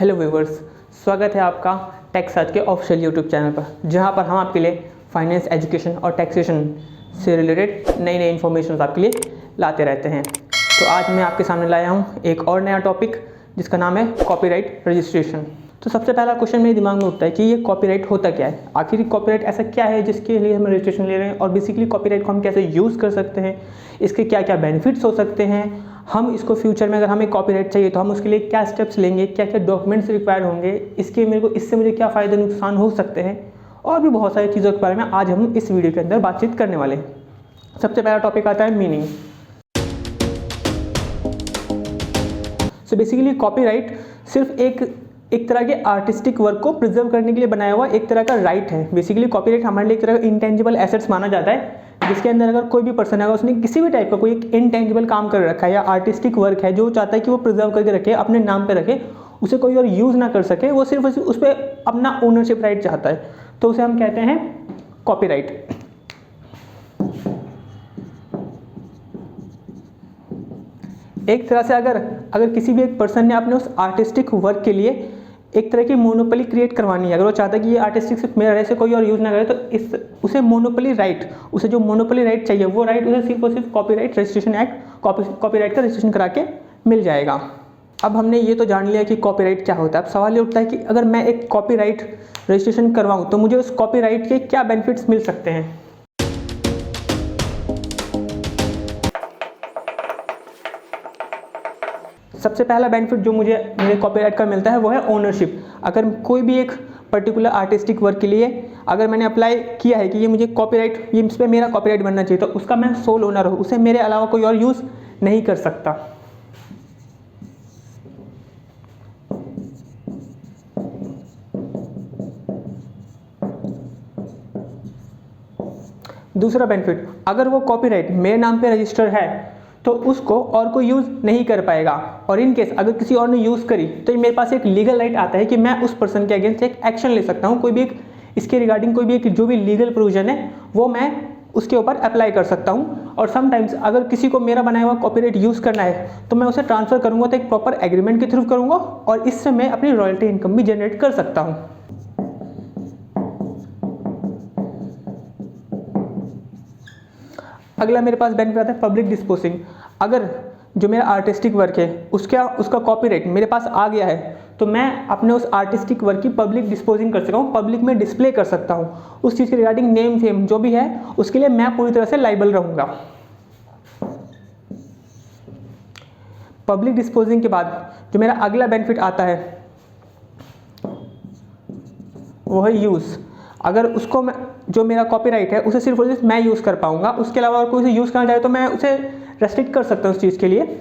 Hello viewers, स्वागत है आपका टेक सर्च के ऑफिशियल यूट्यूब चैनल पर, जहां पर हम आपके लिए फाइनेंस, एजुकेशन और टैक्सेशन से रिलेटेड नई नई इन्फॉर्मेशन आपके लिए लाते रहते हैं। तो आज मैं आपके सामने लाया हूं एक और नया टॉपिक जिसका नाम है कॉपीराइट रजिस्ट्रेशन। तो सबसे पहला क्वेश्चन मेरे दिमाग में उठता है कि ये कॉपीराइट होता क्या है, आखिर कॉपीराइट ऐसा क्या है जिसके लिए हम रजिस्ट्रेशन ले रहे हैं, और बेसिकली कॉपीराइट को हम कैसे यूज़ कर सकते हैं, इसके क्या क्या बेनिफिट्स हो सकते हैं, हम इसको फ्यूचर में अगर हमें कॉपीराइट चाहिए तो हम उसके लिए क्या स्टेप्स लेंगे, क्या क्या डॉक्यूमेंट्स रिक्वायर्ड होंगे, इससे मुझे क्या फ़ायदे नुकसान हो सकते हैं, और भी बहुत सारी चीज़ों के बारे में आज हम इस वीडियो के अंदर बातचीत करने वाले हैं। सबसे पहला टॉपिक आता है मीनिंग। सो बेसिकली कॉपीराइट सिर्फ एक तरह के आर्टिस्टिक वर्क को प्रिजर्व करने के लिए बनाया हुआ एक तरह का राइट है। बेसिकली कॉपीराइट हमारे लिए एक तरह का इंटेंजिबल एसेट्स माना जाता है, जिसके अंदर अगर कोई भी पर्सन है, उसने किसी भी टाइप का कोई एक इंटेंजिबल काम कर रखा है या आर्टिस्टिक वर्क है जो चाहता है कि वो प्रिजर्व करके रखे, अपने नाम पे रखे, उसे कोई और यूज़ ना कर सके, वो सिर्फ उस पर अपना ओनरशिप राइट चाहता है, तो उसे हम कहते हैं कॉपीराइट। एक तरह से अगर किसी भी एक पर्सन ने अपने उस आर्टिस्टिक वर्क के लिए एक तरह की मोनोपोली क्रिएट करवानी है, अगर वो चाहता है कि ये आर्टिस्टिक सिर्फ मेरा रहे, से कोई और यूज़ ना करे, तो उसे मोनोपोली राइट, उसे जो मोनोपोली राइट चाहिए वो राइट उसे सिर्फ और सिर्फ कॉपीराइट रजिस्ट्रेशन एक्ट, कॉपीराइट का रजिस्ट्रेशन करा के मिल जाएगा। अब हमने ये तो जान लिया कि कॉपीराइट क्या होता है। अब सवाल ये उठता है कि अगर मैं एक कॉपीराइट रजिस्ट्रेशन करवाऊँ तो मुझे उस कॉपीराइट के क्या बेनिफिट्स मिल सकते हैं। सबसे पहला बेनिफिट जो मुझे मेरे कॉपीराइट का मिलता है वो है ओनरशिप। अगर कोई भी एक पर्टिकुलर आर्टिस्टिक वर्क के लिए अगर मैंने अप्लाई किया है कि ये मुझे कॉपीराइट, ये इस पर मेरा कॉपीराइट बनना चाहिए, तो उसका मैं सोल ओनर हूँ, उसे मेरे अलावा कोई और यूज़ नहीं कर सकता। दूसरा बेनिफिट, अगर वो कॉपीराइट मेरे नाम पे रजिस्टर है तो उसको और कोई यूज़ नहीं कर पाएगा, और इन केस अगर किसी और ने यूज़ करी तो मेरे पास एक लीगल राइट आता है कि मैं उस पर्सन के अगेंस्ट एक एक्शन ले सकता हूँ। कोई भी एक इसके रिगार्डिंग कोई भी एक जो भी लीगल प्रोविजन है वो मैं उसके ऊपर अप्लाई कर सकता हूँ। और समटाइम्स अगर किसी को मेरा बनाया हुआ कॉपीराइट यूज़ करना है तो मैं उसे ट्रांसफ़र करूँगा तो एक प्रॉपर एग्रीमेंट के थ्रू करूँगा, और इससे मैं अपनी रॉयल्टी इनकम भी जनरेट कर सकता हूँ। अगला मेरे पास बेनिफिट आता है पब्लिक डिस्पोजिंग। अगर जो मेरा आर्टिस्टिक वर्क है उसका कॉपीराइट मेरे पास आ गया है तो मैं अपने उस आर्टिस्टिक वर्क की पब्लिक डिस्पोजिंग कर सकता हूँ, पब्लिक में डिस्प्ले कर सकता हूँ। उस चीज़ के रिगार्डिंग नेम फेम जो भी है उसके लिए मैं पूरी तरह से लाइबल रहूँगा। पब्लिक डिस्पोजिंग के बाद जो मेरा अगला बेनिफिट आता है वो है यूज़। अगर उसको मैं जो मेरा कॉपीराइट है उसे सिर्फ और सिर्फ मैं यूज़ कर पाऊंगा, उसके अलावा और कोई उसे यूज़ करना चाहे तो मैं उसे रेस्ट्रिक्ट कर सकता हूँ उस चीज़ के लिए।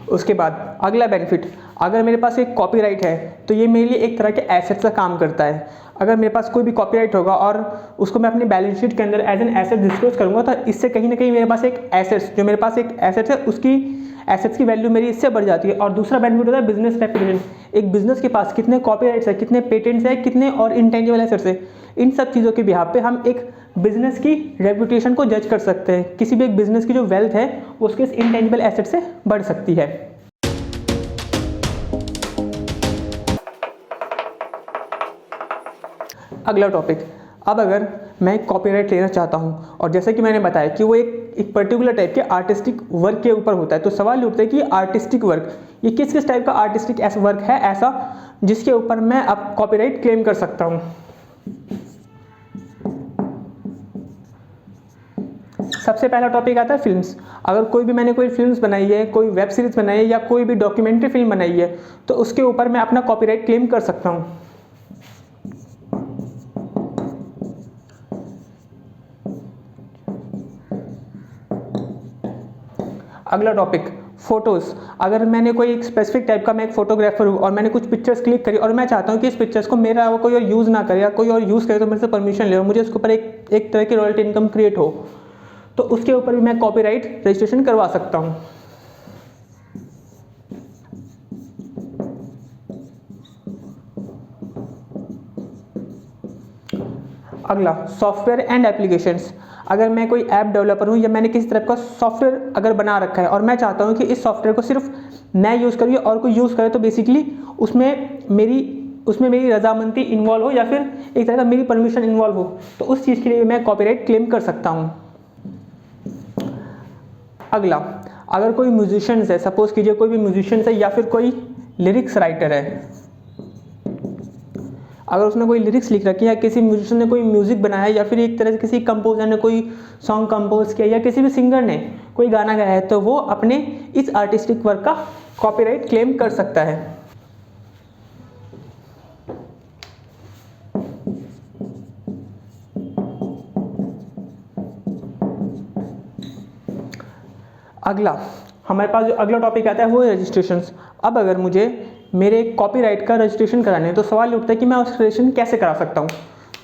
उसके बाद अगला बेनिफिट, अगर मेरे पास एक कॉपीराइट है तो ये मेरे लिए एक तरह के एसेट्स का काम करता है। अगर मेरे पास कोई भी कॉपीराइट होगा और उसको मैं अपने बैलेंस शीट के अंदर एज एन एसेट डिस्क्लोज करूंगा तो इससे कहीं ना कहीं मेरे पास एक एसेट्स, जो मेरे पास एक एसेट्स है उसकी एसेट्स की वैल्यू मेरी इससे बढ़ जाती है। और दूसरा बेनिफिट होता है बिजनेस रेपुटेशन। एक बिजनेस के पास कितने कॉपीराइट्स है, कितने पेटेंट्स है, कितने और इंटेंजिबल एसेट्स है, इन सब चीज़ों के बिहाफ पे हम एक बिजनेस की रेपुटेशन को जज कर सकते हैं। किसी भी एक बिजनेस की जो वेल्थ है वो उसके इंटेंजिबल एसेट से बढ़ सकती है। अगला टॉपिक, अब अगर मैं कॉपीराइट लेना चाहता हूं और जैसे कि मैंने बताया कि वो एक पर्टिकुलर टाइप के आर्टिस्टिक वर्क के ऊपर होता है, तो सवाल उठता है कि आर्टिस्टिक वर्क ये किस किस टाइप का आर्टिस्टिक वर्क है ऐसा जिसके ऊपर मैं अब कॉपीराइट क्लेम कर सकता हूं। सबसे पहला टॉपिक आता है फिल्म्स। अगर मैंने कोई फिल्म्स बनाई है, कोई वेब सीरीज बनाई है या कोई भी डॉक्यूमेंट्री फिल्म बनाई है तो उसके ऊपर मैं अपना कॉपीराइट क्लेम कर सकता हूं। अगला टॉपिक फोटोज़। अगर मैंने कोई एक स्पेसिफिक टाइप का, मैं एक फोटोग्राफर हूँ और मैंने कुछ पिक्चर्स क्लिक करी और मैं चाहता हूँ कि इस पिक्चर्स को मेरा कोई और यूज़ ना करे या कोई और यूज़ करे तो मेरे से परमिशन ले, और मुझे उसके ऊपर एक तरह की रॉयल्टी इनकम क्रिएट हो, तो उसके ऊपर भी मैं कॉपीराइट रजिस्ट्रेशन करवा सकता हूँ। अगला, सॉफ्टवेयर एंड एप्लीकेशंस। अगर मैं कोई ऐप डेवलपर हूँ या मैंने किसी तरह का सॉफ्टवेयर अगर बना रखा है और मैं चाहता हूँ कि इस सॉफ्टवेयर को सिर्फ मैं यूज़ करूँ और कोई यूज़ करे, तो बेसिकली उसमें मेरी रजामंदी इन्वॉल्व हो या फिर एक तरह का मेरी परमिशन इन्वॉल्व हो, तो उस चीज़ के लिए मैं कॉपीराइट क्लेम कर सकता हूँ। अगला, अगर कोई म्यूजिशियंस है, सपोज कीजिए कोई भी म्यूजिशियंस है या फिर कोई लिरिक्स राइटर है, अगर उसने कोई लिरिक्स लिख रखी है या किसी म्यूजिशियन ने कोई म्यूज़िक बनाया है या फिर एक तरह से किसी कंपोजर ने कोई सॉन्ग कंपोज किया या किसी भी सिंगर ने कोई गाना गाया है, तो वो अपने इस आर्टिस्टिक वर्क का कॉपीराइट क्लेम कर सकता है। अगला, हमारे पास जो अगला टॉपिक आता है वो है रजिस्ट्रेशंस। अब अगर मुझे मेरे कॉपीराइट का रजिस्ट्रेशन कराने है तो सवाल उठता है कि मैं उस रजिस्ट्रेशन कैसे करा सकता हूँ।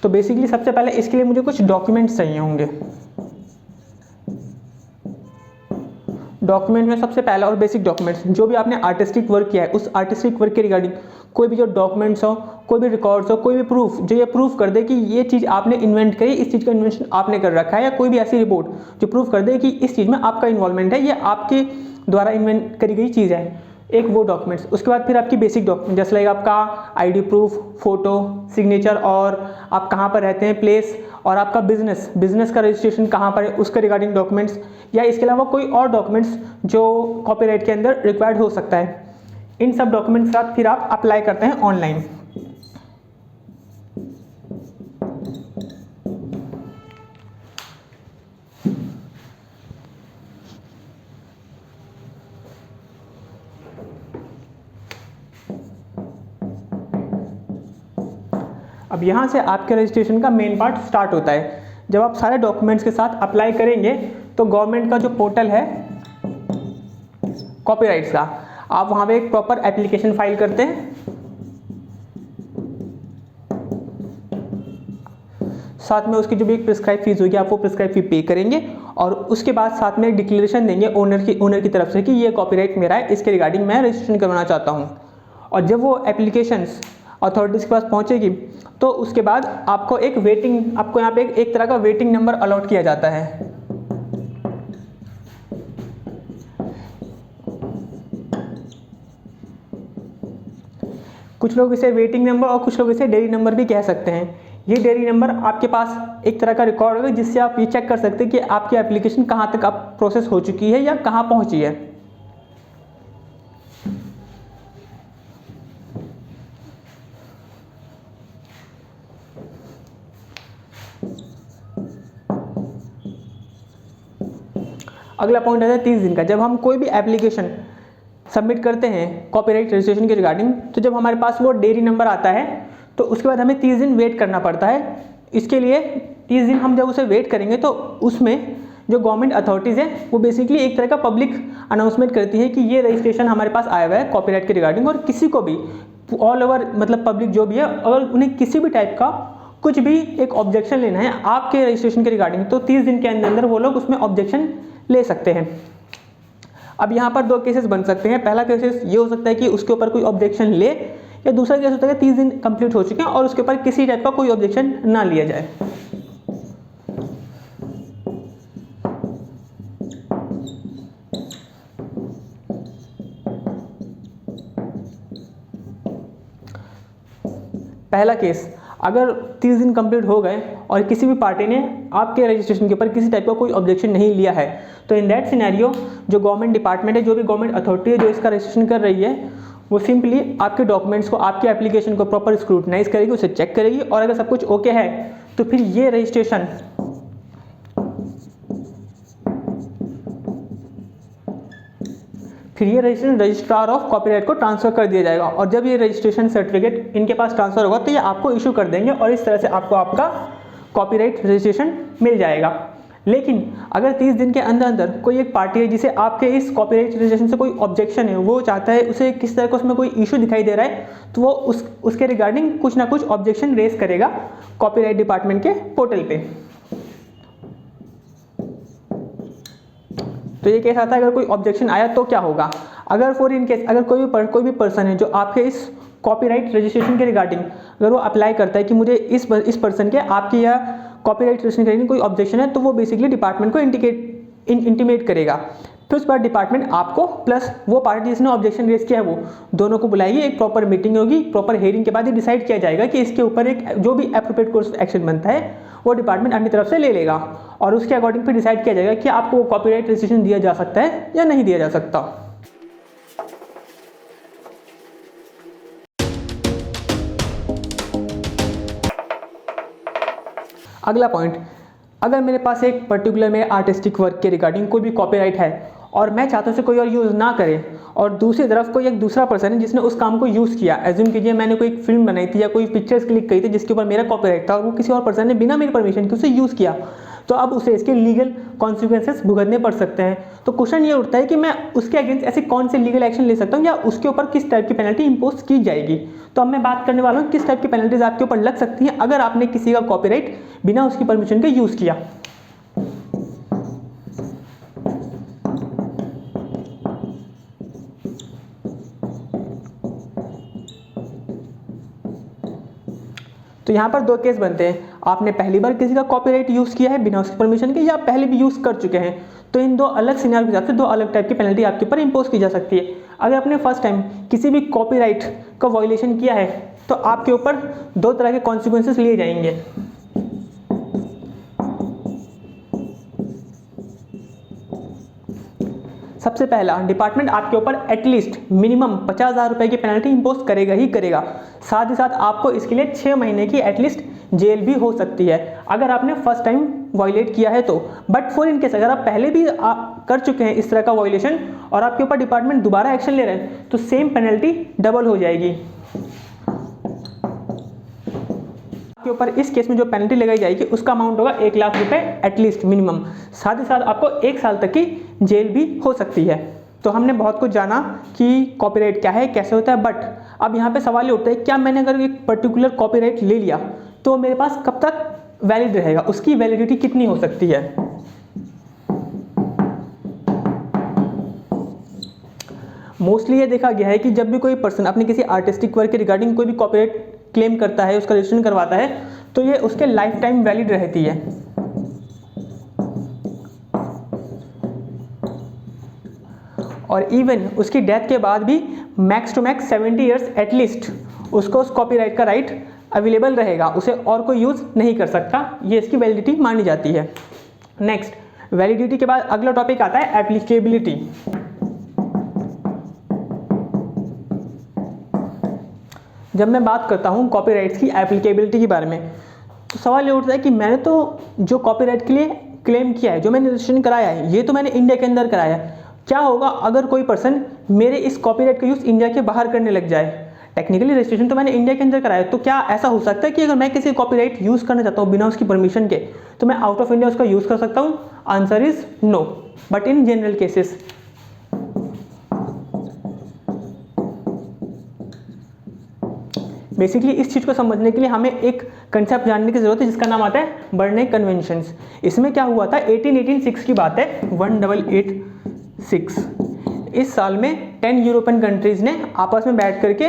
तो बेसिकली सबसे पहले इसके लिए मुझे कुछ डॉक्यूमेंट्स चाहिए होंगे। डॉक्यूमेंट में सबसे पहला और बेसिक डॉक्यूमेंट्स, जो भी आपने आर्टिस्टिक वर्क किया है उस आर्टिस्टिक वर्क के रिगार्डिंग कोई भी जो डॉक्यूमेंट्स हो, कोई भी रिकॉर्ड्स हो, कोई भी प्रूफ जो ये प्रूफ कर दे कि ये चीज़ आपने इन्वेंट करी, इस चीज़ का इन्वेंशन आपने कर रखा है, या कोई भी ऐसी रिपोर्ट जो प्रूफ कर दे कि इस चीज़ में आपका इन्वॉल्वमेंट है, ये आपके द्वारा इन्वेंट करी गई चीज़ है, एक वो डॉक्यूमेंट्स। उसके बाद फिर आपकी बेसिक डॉक्यूमेंट जैसे लाइक आपका आईडी प्रूफ, फोटो, सिग्नेचर, और आप कहाँ पर रहते हैं, प्लेस, और आपका बिजनेस का रजिस्ट्रेशन कहाँ पर है उसके रिगार्डिंग डॉक्यूमेंट्स, या इसके अलावा कोई और डॉक्यूमेंट्स जो कॉपीराइट के अंदर रिक्वायर्ड हो सकता है। इन सब डॉक्यूमेंट्स के साथ फिर आप अप्लाई करते हैं ऑनलाइन। अब यहाँ से आपके रजिस्ट्रेशन का मेन पार्ट स्टार्ट होता है। जब आप सारे डॉक्यूमेंट्स के साथ अप्लाई करेंगे तो गवर्नमेंट का जो पोर्टल है कॉपीराइट्स का, आप वहाँ पे एक प्रॉपर एप्लीकेशन फाइल करते हैं। साथ में उसकी जो भी एक प्रिस्क्राइब फीस होगी आप वो प्रिस्क्राइब फी पे करेंगे, और उसके बाद साथ में एक डिक्लेरेशन देंगे ओनर की तरफ से कि ये कॉपीराइट मेरा है, इसके रिगार्डिंग मैं रजिस्ट्रेशन करवाना चाहता हूँ। और जब वो एप्लीकेशंस अथॉरिटीज़ के पास पहुँचेगी तो उसके बाद आपको यहाँ पे एक तरह का वेटिंग नंबर अलॉट किया जाता है। कुछ लोग इसे वेटिंग नंबर और कुछ लोग इसे डेली नंबर भी कह सकते हैं। ये डेली नंबर आपके पास एक तरह का रिकॉर्ड होगा जिससे आप ये चेक कर सकते हैं कि आपकी एप्लीकेशन कहाँ तक आप प्रोसेस हो चुकी है या कहाँ पहुँची है। अगला पॉइंट आता है 30 दिन का। जब हम कोई भी एप्लीकेशन सबमिट करते हैं कॉपीराइट रजिस्ट्रेशन के रिगार्डिंग, तो जब हमारे पास वो डेरी नंबर आता है तो उसके बाद हमें 30 दिन वेट करना पड़ता है। इसके लिए 30 दिन हम जब उसे वेट करेंगे तो उसमें जो गवर्नमेंट अथॉरिटीज़ हैं वो बेसिकली एक तरह का पब्लिक अनाउंसमेंट करती है कि ये रजिस्ट्रेशन हमारे पास आया हुआ है कॉपीराइट के रिगार्डिंग, और किसी को भी ऑल ओवर मतलब पब्लिक जो भी है अगर उन्हें किसी भी टाइप का कुछ भी एक ऑब्जेक्शन लेना है आपके रजिस्ट्रेशन के रिगार्डिंग, तो 30 दिन के अंदर वो लोग उसमें ऑब्जेक्शन ले सकते हैं। अब यहाँ पर दो केसेस बन सकते हैं। पहला केसेस ये हो सकता है कि उसके ऊपर कोई ऑब्जेक्शन ले, या दूसरा केस होता है कि 30 दिन कंप्लीट हो चुके हैं और उसके ऊपर किसी टाइप का कोई ऑब्जेक्शन ना लिया जाए। पहला केस, अगर 30 दिन कंप्लीट हो गए और किसी भी पार्टी ने आपके रजिस्ट्रेशन के ऊपर किसी टाइप का कोई ऑब्जेक्शन नहीं लिया है, तो इन दैट सिनेरियो जो गवर्नमेंट डिपार्टमेंट है, जो भी गवर्नमेंट अथॉरिटी है जो इसका रजिस्ट्रेशन कर रही है, वो सिंपली आपके डॉक्यूमेंट्स को, आपके एप्लीकेशन को प्रॉपर स्क्रूटनाइज करेगी, उसे चेक करेगी, और अगर सब कुछ ओके है तो फिर ये रजिस्ट्रेशन रजिस्ट्रार ऑफ कॉपीराइट को ट्रांसफर कर दिया जाएगा। और जब ये रजिस्ट्रेशन सर्टिफिकेट इनके पास ट्रांसफर होगा तो ये आपको इशू कर देंगे, और इस तरह से आपको आपका कॉपीराइट रजिस्ट्रेशन मिल जाएगा। लेकिन अगर 30 दिन के अंदर अंदर कोई एक पार्टी है जिसे आपके इस कॉपीराइट रजिस्ट्रेशन से कोई ऑब्जेक्शन है, वो चाहता है उसे किस तरह का उसमें कोई इशू दिखाई दे रहा है, तो वो उसके रिगार्डिंग कुछ ना कुछ ऑब्जेक्शन रेज करेगा कॉपीराइट डिपार्टमेंट के पोर्टल पे। तो ये केस आता है, अगर कोई ऑब्जेक्शन आया तो क्या होगा। अगर फॉर इन केस अगर कोई भी पर्सन है जो आपके इस कॉपीराइट रजिस्ट्रेशन के रिगार्डिंग अगर वो अप्लाई करता है कि मुझे इस पर्सन के आपकी या कॉपीराइट रजिस्ट्रेशन करने की कोई ऑब्जेक्शन है, तो वो बेसिकली डिपार्टमेंट को इंटीमेट करेगा। फिर उस पर डिपार्टमेंट आपको प्लस वो पार्टी जिसने ऑब्जेक्शन रेज किया है वो दोनों को बुलाएगी, एक प्रॉपर मीटिंग होगी, प्रॉपर हियरिंग के बाद ये डिसाइड किया जाएगा कि इसके ऊपर एक जो भी एप्रोप्रिएट कोर्स ऑफ एक्शन बनता है वो डिपार्टमेंट अपनी तरफ से ले लेगा और उसके अकॉर्डिंग फिर डिसाइड किया जाएगा कि आपको कॉपीराइट रजिस्ट्रेशन दिया जा सकता है या नहीं दिया जा सकता। अगला पॉइंट, अगर मेरे पास एक पर्टिकुलर मेरे आर्टिस्टिक वर्क के रिगार्डिंग कोई भी कॉपीराइट है और मैं चाहता हूँ उसे कोई और यूज़ ना करे, और दूसरी तरफ कोई एक दूसरा पर्सन है जिसने उस काम को यूज़ किया, एज्यूम कीजिए मैंने कोई फिल्म बनाई थी या कोई पिक्चर्स क्लिक करी थी जिसके ऊपर मेरा कॉपीराइट था और वो किसी और पर्सन ने बिना मेरी परमिशन के उसे यूज़ किया, तो अब उसे इसके लीगल कॉन्सिक्वेंसेस भुगतने पड़ सकते हैं। तो क्वेश्चन ये उठता है कि मैं उसके अगेंस्ट ऐसे कौन से लीगल एक्शन ले सकता हूँ या उसके ऊपर किस टाइप की पेनल्टी इंपोज की जाएगी। तो अब मैं बात करने वाला हूँ किस टाइप की पेनल्टीज आपके ऊपर लग सकती हैं अगर आपने किसी का कॉपीराइट बिना उसकी परमिशन के यूज़ किया। तो यहाँ पर दो केस बनते हैं, आपने पहली बार किसी का कॉपीराइट यूज़ किया है बिना उसकी परमिशन के या पहले भी यूज़ कर चुके हैं, तो इन दो अलग सिनेरियो के हिसाब से दो अलग टाइप की पेनल्टी आपके ऊपर इंपोज की जा सकती है। अगर आपने फर्स्ट टाइम किसी भी कॉपीराइट का वायलेशन किया है तो आपके ऊपर दो तरह के कॉन्सिक्वेंसेस लिए जाएंगे। सबसे पहला, डिपार्टमेंट आपके ऊपर एटलीस्ट मिनिमम 50,000 रुपये की पेनल्टी इंपोज करेगा ही करेगा, साथ ही साथ आपको इसके लिए 6 महीने की एटलीस्ट जेल भी हो सकती है अगर आपने फर्स्ट टाइम वायलेट किया है तो। बट फॉर इन केस अगर आप पहले भी कर चुके हैं इस तरह का वायलेशन और आपके ऊपर डिपार्टमेंट दोबारा एक्शन ले रहे हैं तो सेम पेनल्टी डबल हो जाएगी। के ऊपर इस केस में जो पेनल्टी लगाई जाएगी उसका अमाउंट होगा 1 लाख रुपए एटलीस्ट मिनिमम, साथ ही साथ आपको 1 साल तक की जेल भी हो सकती है। तो हमने बहुत कुछ जाना कि कॉपीराइट क्या है, कैसे होता है, बट अब यहाँ पे सवाल ये उठता है क्या मैंने अगर एक पर्टिकुलर कॉपीराइट ले लिया तो मेरे पास कब तक वैलिड रहेगा, उसकी वैलिडिटी कितनी हो सकती है। मोस्टली ये देखा गया है कि जब भी कोई पर्सन अपने किसी आर्टिस्टिक वर्क के रिगार्डिंग कोई भी कॉपीराइट क्लेम करता है, उसका रजिस्ट्रेशन करवाता है, तो ये उसके लाइफ टाइम वैलिड रहती है। और इवन उसकी डेथ के बाद भी max to max 70 years at least उसको उस कॉपीराइट का राइट अवेलेबल रहेगा, उसे और कोई यूज़ नहीं कर सकता, ये इसकी वैलिडिटी मानी जाती है। नेक्स्ट, वैलिडिटी के बाद अगला टॉपिक आता है एप्लीकेबिलिटी। जब मैं बात करता हूँ कॉपीराइट्स की एप्लीकेबिलिटी के बारे में तो सवाल ये उठता है कि मैंने तो जो कॉपीराइट के लिए क्लेम किया है, जो मैंने रजिस्ट्रेशन कराया है, ये तो मैंने इंडिया के अंदर कराया है, क्या होगा अगर कोई पर्सन मेरे इस कॉपीराइट का यूज़ इंडिया के बाहर करने लग जाए। टेक्निकली रजिस्ट्रेशन तो मैंने इंडिया के अंदर कराया, तो क्या ऐसा हो सकता है कि अगर मैं किसी कॉपीराइट यूज़ करना चाहता हूँ बिना उसकी परमिशन के तो मैं आउट ऑफ इंडिया उसका यूज़ कर सकता हूँ? Answer is no, but in general cases. Basically इस चीज़ को समझने के लिए हमें एक कंसेप्ट जानने की जरूरत है जिसका नाम आता है बर्ने कन्वेंशंस। इसमें क्या हुआ था, 1886 की बात है, 1886। इस साल में 10 यूरोपियन कंट्रीज़ ने आपस में बैठ करके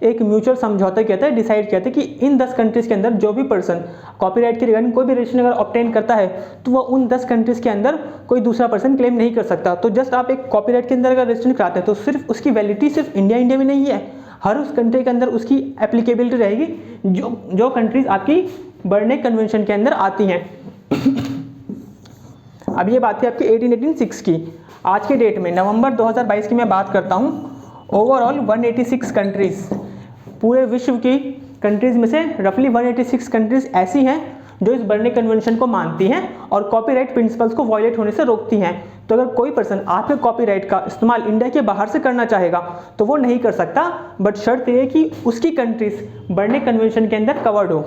एक म्यूचुअल समझौता किया था, डिसाइड किया था कि इन 10 कंट्रीज़ के अंदर जो भी पर्सन कॉपीराइट के रिगार्डिंग कोई भी रजिस्ट्रेशन अगर ऑब्टेन करता है तो वो उन 10 कंट्रीज़ के अंदर कोई दूसरा पर्सन क्लेम नहीं कर सकता। तो जस्ट आप एक कॉपीराइट के अंदर अगर रजिस्ट्रेशन कराते हैं तो सिर्फ उसकी वैलिडिटी सिर्फ इंडिया में नहीं है, हर उस कंट्री के अंदर उसकी एप्लीकेबिलिटी रहेगी जो कंट्रीज़ आपकी बर्ने कन्वेंशन के अंदर आती हैं। अब ये बात थी आपकी 1886 की। आज के डेट में नवंबर 2022 की मैं बात करता हूँ, ओवरऑल 186 कंट्रीज़, पूरे विश्व की कंट्रीज़ में से रफली 186 कंट्रीज़ ऐसी हैं जो इस बर्ने कन्वेंशन को मानती हैं और कॉपीराइट प्रिंसिपल्स को वायलेट होने से रोकती हैं। तो अगर कोई पर्सन आपके कॉपीराइट का इस्तेमाल इंडिया के बाहर से करना चाहेगा तो वो नहीं कर सकता, बट शर्त ये है कि उसकी कंट्रीज़ बर्ने कन्वेंशन के अंदर कवर्ड हो।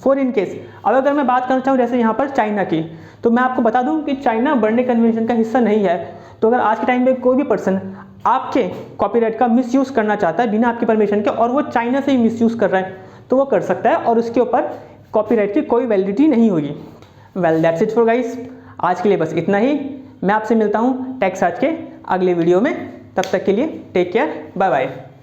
फॉर इन केस अब अगर मैं बात करना चाहूँ जैसे यहाँ पर चाइना की, तो मैं आपको बता दूँ कि चाइना बर्ने कन्वेंशन का हिस्सा नहीं है। तो अगर आज के टाइम में कोई भी पर्सन आपके कॉपीराइट का मिसयूज़ करना चाहता है बिना आपकी परमिशन के और वो चाइना से ही मिसयूज़ कर रहा है तो वो कर सकता है और उसके ऊपर कॉपीराइट की कोई वैलिडिटी नहीं होगी। Well that's it for guys, आज के लिए बस इतना ही। मैं आपसे मिलता हूँ टेक सर्च के अगले वीडियो में, तब तक के लिए टेक केयर, बाय बाय।